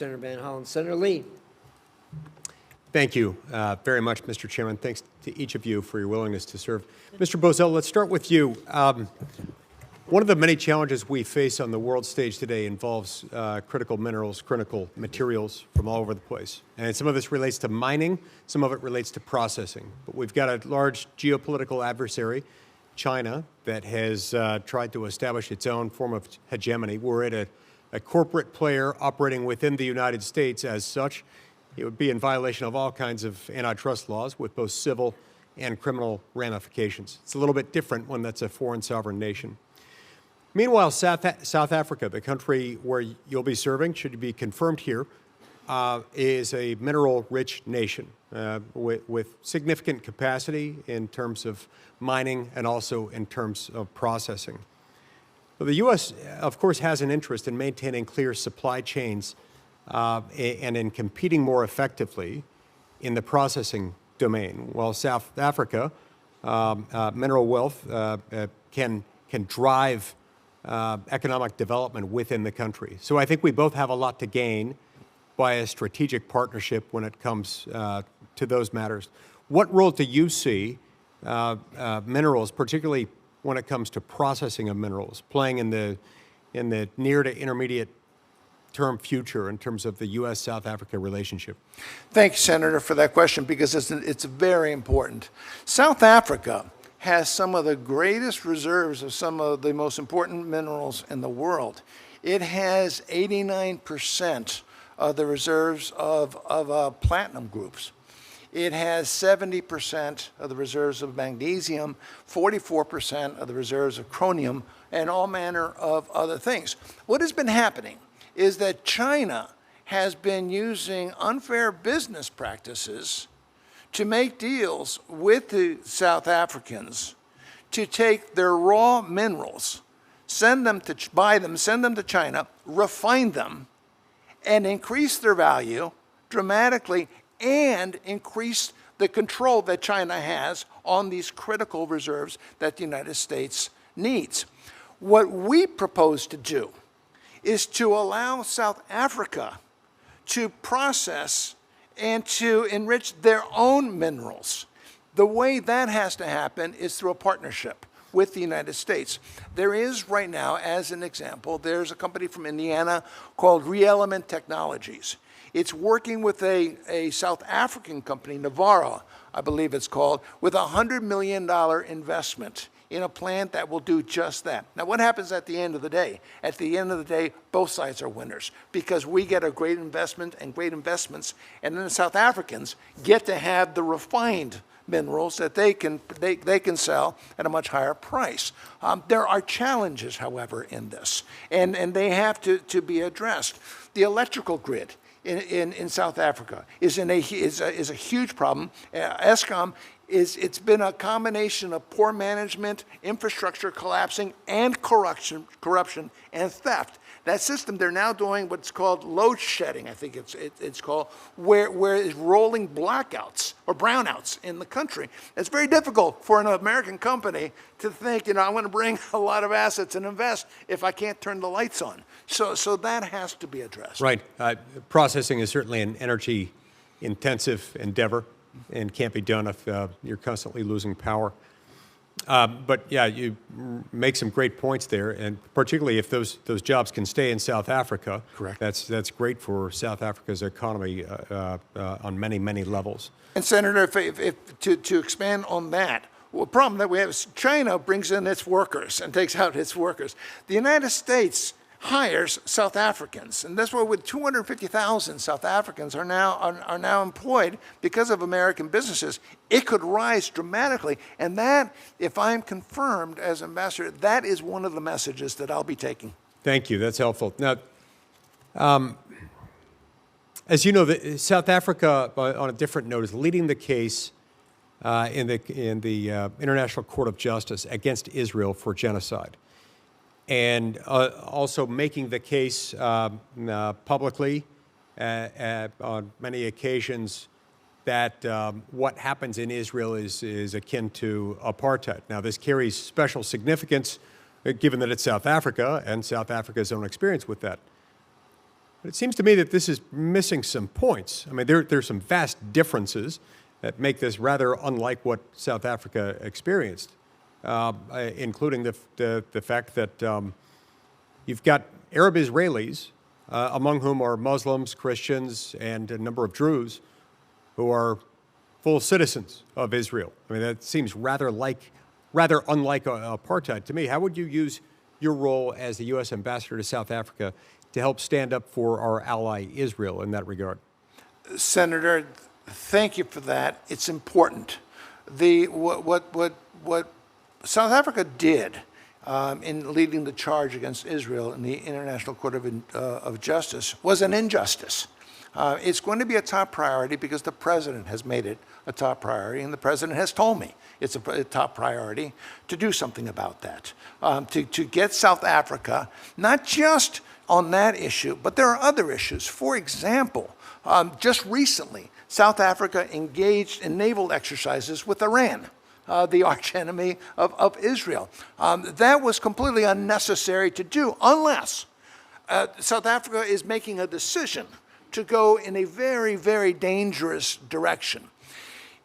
Senator Van Hollen. Senator Lee. Thank you very much, Mr. Chairman. Thanks to each of you for your willingness to serve. Mr. Bozell, let's start with you. One of the many challenges we face on the world stage today involves critical minerals, critical materials from all over the place. And some of this relates to mining, some of it relates to processing. But we've got a large geopolitical adversary, China, that has tried to establish its own form of hegemony. We're at a corporate player operating within the United States as such. It would be in violation of all kinds of antitrust laws with both civil and criminal ramifications. It's a little bit different when that's a foreign sovereign nation. Meanwhile, South Africa, the country where you'll be serving, should be confirmed here, is a mineral-rich nation with significant capacity in terms of mining and also in terms of processing. Well, the U.S., of course, has an interest in maintaining clear supply chains and in competing more effectively in the processing domain, while South Africa, mineral wealth can drive economic development within the country. So I think we both have a lot to gain by a strategic partnership when it comes to those matters. What role do you see minerals, particularly when it comes to processing of minerals, playing in the near to intermediate term future in terms of the U.S.-South Africa relationship? Thank you, Senator, for that question, because it's very important. South Africa has some of the greatest reserves of some of the most important minerals in the world. It has 89% of the reserves of platinum groups. It has 70% of the reserves of magnesium, 44% of the reserves of chromium, and all manner of other things. What has been happening is that China has been using unfair business practices to make deals with the South Africans to take their raw minerals, send them to China, refine them, and increase their value dramatically and increase the control that China has on these critical reserves that the United States needs. What we propose to do is to allow South Africa to process and to enrich their own minerals. The way that has to happen is through a partnership with the United States. There is right now, as an example, there's a company from Indiana called ReElement Technologies. It's working with a South African company, Navarra, I believe it's called, with a $100 million investment in a plant that will do just that. Now, what happens at the end of the day? At the end of the day, both sides are winners because we get a great investment and great investments, and then the South Africans get to have the refined minerals that they can sell at a much higher price. There are challenges, however, in this, and they have to be addressed. The electrical grid in South Africa is a huge problem. Eskom it's been a combination of poor management, infrastructure collapsing, and corruption and theft. That system, they're now doing what's called load shedding, I think it's called, where it's rolling blackouts or brownouts in the country. It's very difficult for an American company to think, I want to bring a lot of assets and invest if I can't turn the lights on. So that has to be addressed. Right. Processing is certainly an energy-intensive endeavor and can't be done if you're constantly losing power. But yeah, you make some great points there, and particularly if those jobs can stay in South Africa. Correct. That's great for South Africa's economy on many levels. And Senator, to expand on that, well, the problem that we have is China brings in its workers and takes out its workers. The United States hires South Africans, and that's why with 250,000 South Africans are now employed because of American businesses. It could rise dramatically, and that, if I'm confirmed as ambassador, that is one of the messages that I'll be taking. Thank you. That's helpful. Now, as you know, South Africa, on a different note, is leading the case in the International Court of Justice against Israel for genocide, and also making the case publicly on many occasions that what happens in Israel is akin to apartheid. Now, this carries special significance given that it's South Africa and South Africa's own experience with that. But it seems to me that this is missing some points. I mean, there's some vast differences that make this rather unlike what South Africa experienced, including the fact that you've got Arab Israelis, among whom are Muslims, Christians, and a number of Druze, who are full citizens of Israel. I mean, that seems rather unlike apartheid to me. How would you use your role as the U.S. ambassador to South Africa to help stand up for our ally Israel in that regard? Senator, thank you for that. It's important. What South Africa did in leading the charge against Israel in the International Court of Justice was an injustice. It's going to be a top priority because the president has made it a top priority, and the president has told me it's a top priority to do something about that, to get South Africa, not just on that issue, but there are other issues. For example, just recently, South Africa engaged in naval exercises with Iran, the archenemy of Israel. That was completely unnecessary to do unless South Africa is making a decision to go in a very, very dangerous direction.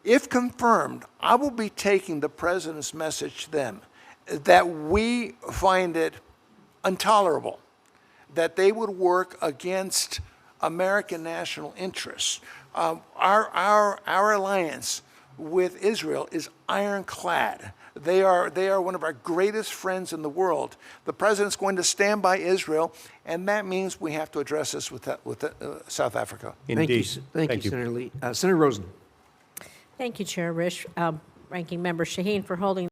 If confirmed, I will be taking the president's message to them that we find it intolerable that they would work against American national interests. Our alliance with Israel is ironclad. They are one of our greatest friends in the world. The president's going to stand by Israel, and that means we have to address this with South Africa. Indeed. Thank you, Senator Lee. Senator Rosen. Thank you, Chair Risch. Ranking Member Shaheen, for holding